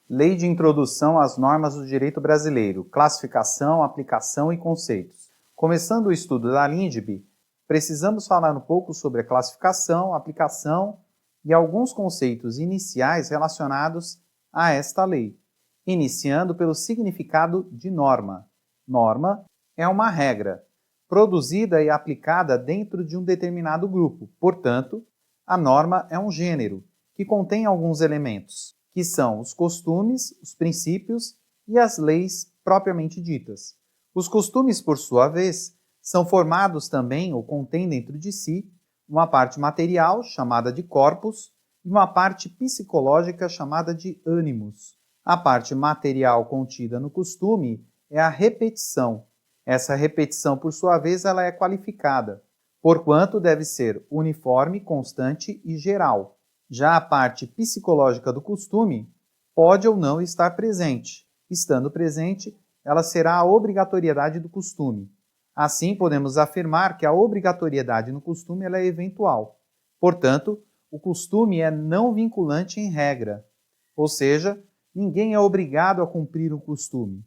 Lei de Introdução às Normas do Direito Brasileiro, Classificação, Aplicação e Conceitos. Começando o estudo da LINDB, precisamos falar um pouco sobre a classificação, aplicação e alguns conceitos iniciais relacionados a esta lei, iniciando pelo significado de norma. Norma é uma regra, produzida e aplicada dentro de um determinado grupo. Portanto, a norma é um gênero que contém alguns elementos, que são os costumes, os princípios e as leis propriamente ditas. Os costumes, por sua vez, são formados também ou contêm dentro de si uma parte material, chamada de corpus, e uma parte psicológica, chamada de ânimos. A parte material contida no costume é a repetição. Essa repetição, por sua vez, ela é qualificada, porquanto deve ser uniforme, constante e geral. Já a parte psicológica do costume pode ou não estar presente. Estando presente, ela será a obrigatoriedade do costume. Assim, podemos afirmar que a obrigatoriedade no costume ela é eventual. Portanto, o costume é não vinculante em regra, ou seja, ninguém é obrigado a cumprir o costume.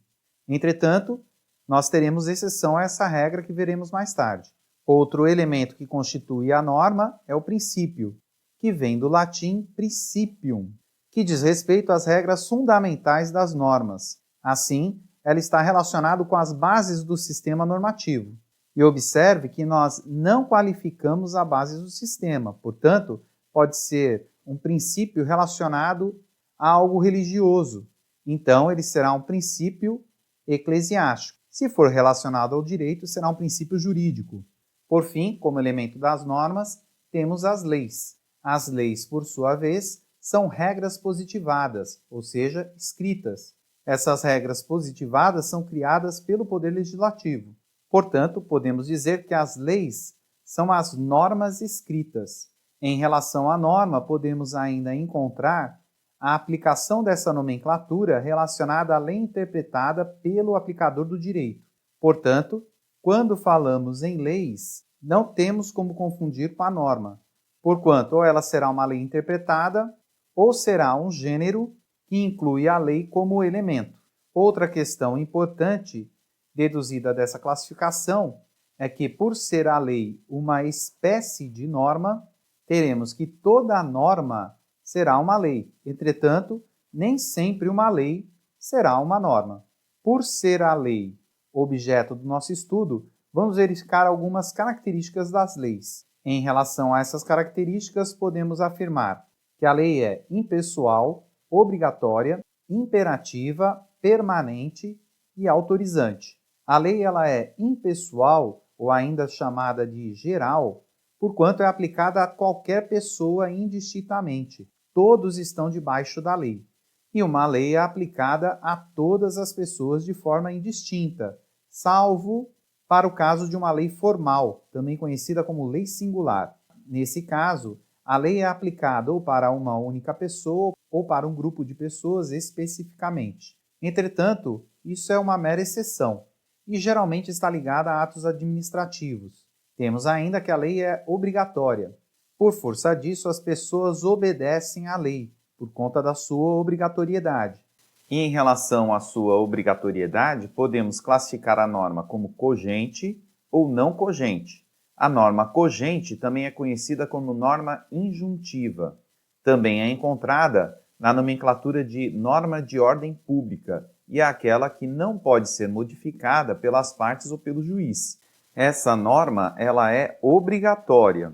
Entretanto, nós teremos exceção a essa regra que veremos mais tarde. Outro elemento que constitui a norma é o princípio, que vem do latim principium, que diz respeito às regras fundamentais das normas. Assim, ela está relacionada com as bases do sistema normativo. E observe que nós não qualificamos a base do sistema, portanto, pode ser um princípio relacionado a algo religioso. Então, ele será um princípio eclesiástico. Se for relacionado ao direito, será um princípio jurídico. Por fim, como elemento das normas, temos as leis. As leis, por sua vez, são regras positivadas, ou seja, escritas. Essas regras positivadas são criadas pelo Poder Legislativo. Portanto, podemos dizer que as leis são as normas escritas. Em relação à norma, podemos ainda encontrar a aplicação dessa nomenclatura relacionada à lei interpretada pelo aplicador do direito. Portanto, quando falamos em leis, não temos como confundir com a norma, porquanto ou ela será uma lei interpretada ou será um gênero que inclui a lei como elemento. Outra questão importante deduzida dessa classificação é que, por ser a lei uma espécie de norma, teremos que toda norma será uma lei. Entretanto, nem sempre uma lei será uma norma. Por ser a lei objeto do nosso estudo, vamos verificar algumas características das leis. Em relação a essas características, podemos afirmar que a lei é impessoal, obrigatória, imperativa, permanente e autorizante. A lei ela é impessoal, ou ainda chamada de geral, porquanto é aplicada a qualquer pessoa indistintamente. Todos estão debaixo da lei. E uma lei é aplicada a todas as pessoas de forma indistinta, salvo para o caso de uma lei formal, também conhecida como lei singular. Nesse caso, a lei é aplicada ou para uma única pessoa ou para um grupo de pessoas especificamente. Entretanto, isso é uma mera exceção e geralmente está ligada a atos administrativos. Temos ainda que a lei é obrigatória. Por força disso, as pessoas obedecem à lei, por conta da sua obrigatoriedade. E em relação à sua obrigatoriedade, podemos classificar a norma como cogente ou não cogente. A norma cogente também é conhecida como norma injuntiva. Também é encontrada na nomenclatura de norma de ordem pública e é aquela que não pode ser modificada pelas partes ou pelo juiz. Essa norma ela é obrigatória.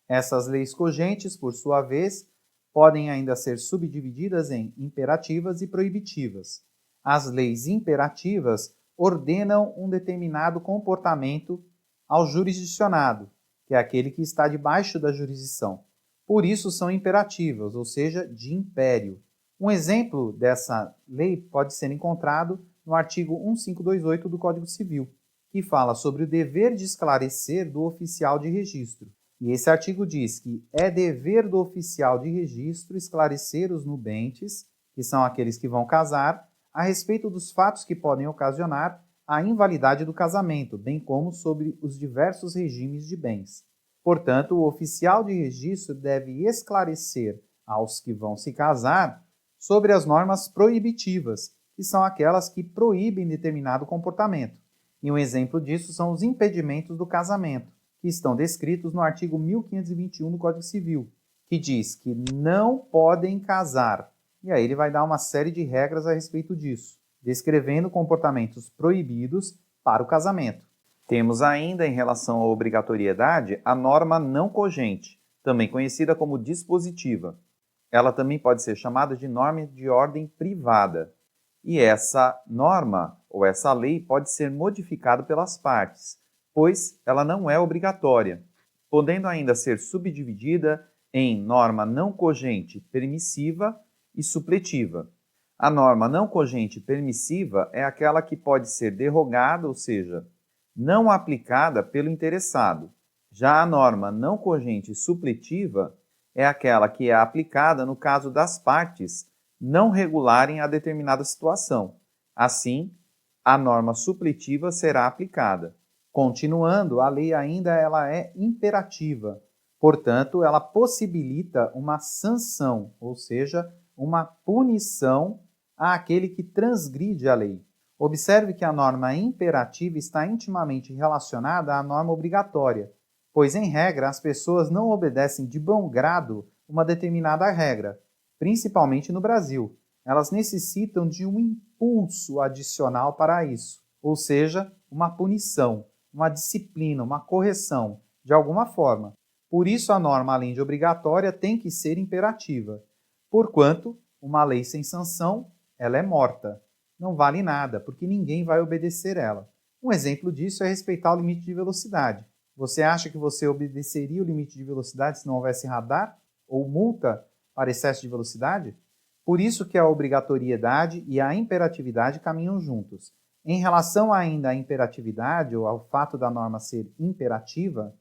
Essas leis cogentes, por sua vez, podem ainda ser subdivididas em imperativas e proibitivas. As leis imperativas ordenam um determinado comportamento ao jurisdicionado, que é aquele que está debaixo da jurisdição. Por isso são imperativas, ou seja, de império. Um exemplo dessa lei pode ser encontrado no artigo 1528 do Código Civil, que fala sobre o dever de esclarecer do oficial de registro. E esse artigo diz que é dever do oficial de registro esclarecer os nubentes, que são aqueles que vão casar, a respeito dos fatos que podem ocasionar a invalidade do casamento, bem como sobre os diversos regimes de bens. Portanto, o oficial de registro deve esclarecer aos que vão se casar sobre as normas proibitivas, que são aquelas que proíbem determinado comportamento. E um exemplo disso são os impedimentos do casamento, que estão descritos no artigo 1521 do Código Civil, que diz que não podem casar. E aí ele vai dar uma série de regras a respeito disso, descrevendo comportamentos proibidos para o casamento. Temos ainda, em relação à obrigatoriedade, a norma não cogente, também conhecida como dispositiva. Ela também pode ser chamada de norma de ordem privada. E essa norma, ou essa lei, pode ser modificada pelas partes, pois ela não é obrigatória, podendo ainda ser subdividida em norma não cogente permissiva e supletiva. A norma não cogente permissiva é aquela que pode ser derrogada, ou seja, não aplicada pelo interessado. Já a norma não cogente supletiva é aquela que é aplicada no caso das partes não regularem a determinada situação. Assim, a norma supletiva será aplicada. Continuando, a lei ainda ela é imperativa. Portanto, ela possibilita uma sanção, ou seja, uma punição àquele que transgride a lei. Observe que a norma imperativa está intimamente relacionada à norma obrigatória, pois, em regra, as pessoas não obedecem de bom grado uma determinada regra, principalmente no Brasil. Elas necessitam de um impulso adicional para isso, ou seja, uma punição, uma disciplina, uma correção, de alguma forma. Por isso, a norma, além de obrigatória, tem que ser imperativa. Porquanto, uma lei sem sanção, ela é morta. Não vale nada, porque ninguém vai obedecer ela. Um exemplo disso é respeitar o limite de velocidade. Você acha que você obedeceria o limite de velocidade se não houvesse radar ou multa para excesso de velocidade? Por isso que a obrigatoriedade e a imperatividade caminham juntos. Em relação ainda à imperatividade ou ao fato da norma ser imperativa,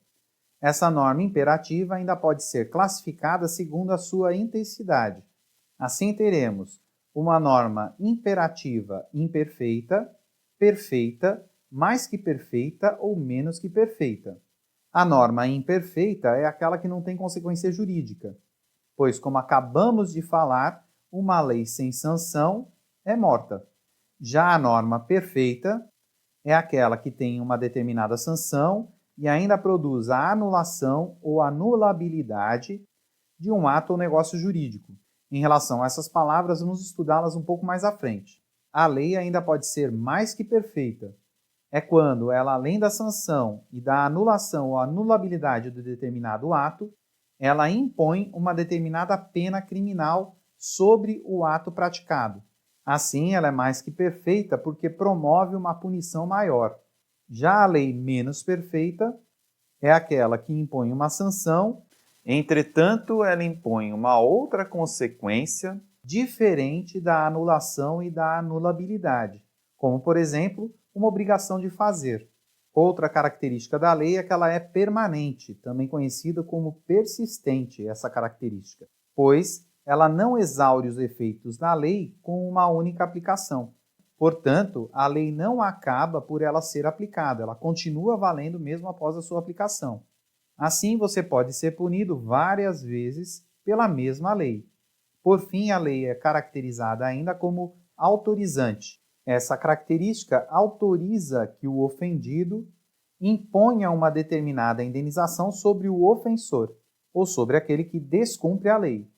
essa norma imperativa ainda pode ser classificada segundo a sua intensidade. Assim teremos uma norma imperativa imperfeita, perfeita, mais que perfeita ou menos que perfeita. A norma imperfeita é aquela que não tem consequência jurídica, pois, como acabamos de falar, uma lei sem sanção é morta. Já a norma perfeita é aquela que tem uma determinada sanção e ainda produz a anulação ou anulabilidade de um ato ou negócio jurídico. Em relação a essas palavras, vamos estudá-las um pouco mais à frente. A lei ainda pode ser mais que perfeita. É quando ela, além da sanção e da anulação ou anulabilidade do determinado ato, ela impõe uma determinada pena criminal sobre o ato praticado. Assim, ela é mais que perfeita porque promove uma punição maior. Já a lei menos perfeita é aquela que impõe uma sanção, entretanto, ela impõe uma outra consequência diferente da anulação e da anulabilidade, como, por exemplo, uma obrigação de fazer. Outra característica da lei é que ela é permanente, também conhecida como persistente, essa característica, pois ela não exaure os efeitos da lei com uma única aplicação. Portanto, a lei não acaba por ela ser aplicada, ela continua valendo mesmo após a sua aplicação. Assim, você pode ser punido várias vezes pela mesma lei. Por fim, a lei é caracterizada ainda como autorizante. Essa característica autoriza que o ofendido imponha uma determinada indenização sobre o ofensor, ou sobre aquele que descumpre a lei.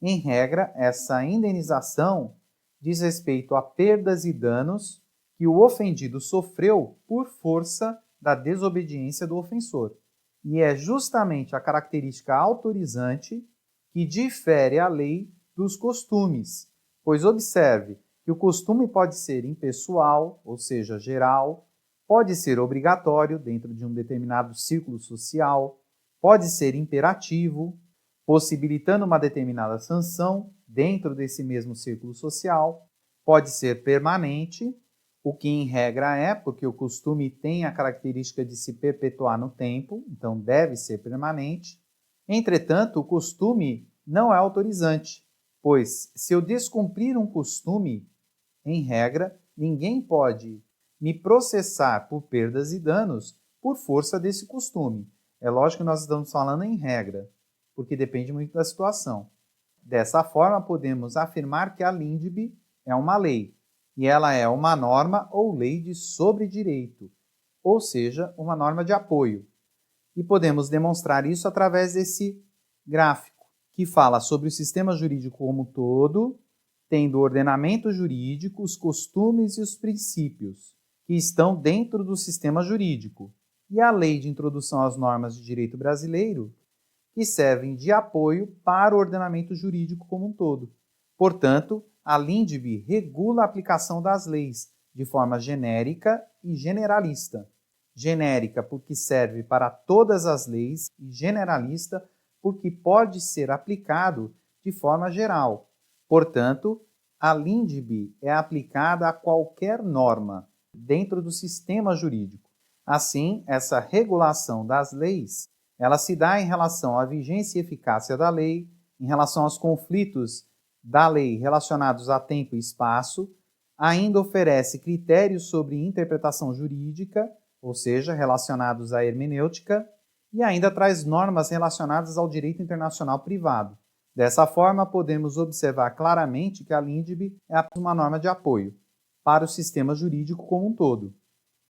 Em regra, essa indenização diz respeito a perdas e danos que o ofendido sofreu por força da desobediência do ofensor. E é justamente a característica autorizante que difere a lei dos costumes, pois observe que o costume pode ser impessoal, ou seja, geral, pode ser obrigatório dentro de um determinado círculo social, pode ser imperativo, possibilitando uma determinada sanção dentro desse mesmo círculo social, pode ser permanente, o que em regra é, porque o costume tem a característica de se perpetuar no tempo, então deve ser permanente. Entretanto, o costume não é autorizante, pois se eu descumprir um costume, em regra, ninguém pode me processar por perdas e danos por força desse costume. É lógico que nós estamos falando em regra, porque depende muito da situação. Dessa forma, podemos afirmar que a LINDB é uma lei, e ela é uma norma ou lei de sobredireito, ou seja, uma norma de apoio. E podemos demonstrar isso através desse gráfico, que fala sobre o sistema jurídico como um todo, tendo o ordenamento jurídico, os costumes e os princípios, que estão dentro do sistema jurídico, e a Lei de Introdução às Normas de Direito Brasileiro, que servem de apoio para o ordenamento jurídico como um todo. Portanto, a LINDB regula a aplicação das leis de forma genérica e generalista. Genérica porque serve para todas as leis e generalista porque pode ser aplicado de forma geral. Portanto, a LINDB é aplicada a qualquer norma dentro do sistema jurídico. Assim, essa regulação das leis, ela se dá em relação à vigência e eficácia da lei, em relação aos conflitos da lei relacionados a tempo e espaço, ainda oferece critérios sobre interpretação jurídica, ou seja, relacionados à hermenêutica, e ainda traz normas relacionadas ao direito internacional privado. Dessa forma, podemos observar claramente que a LINDB é uma norma de apoio para o sistema jurídico como um todo.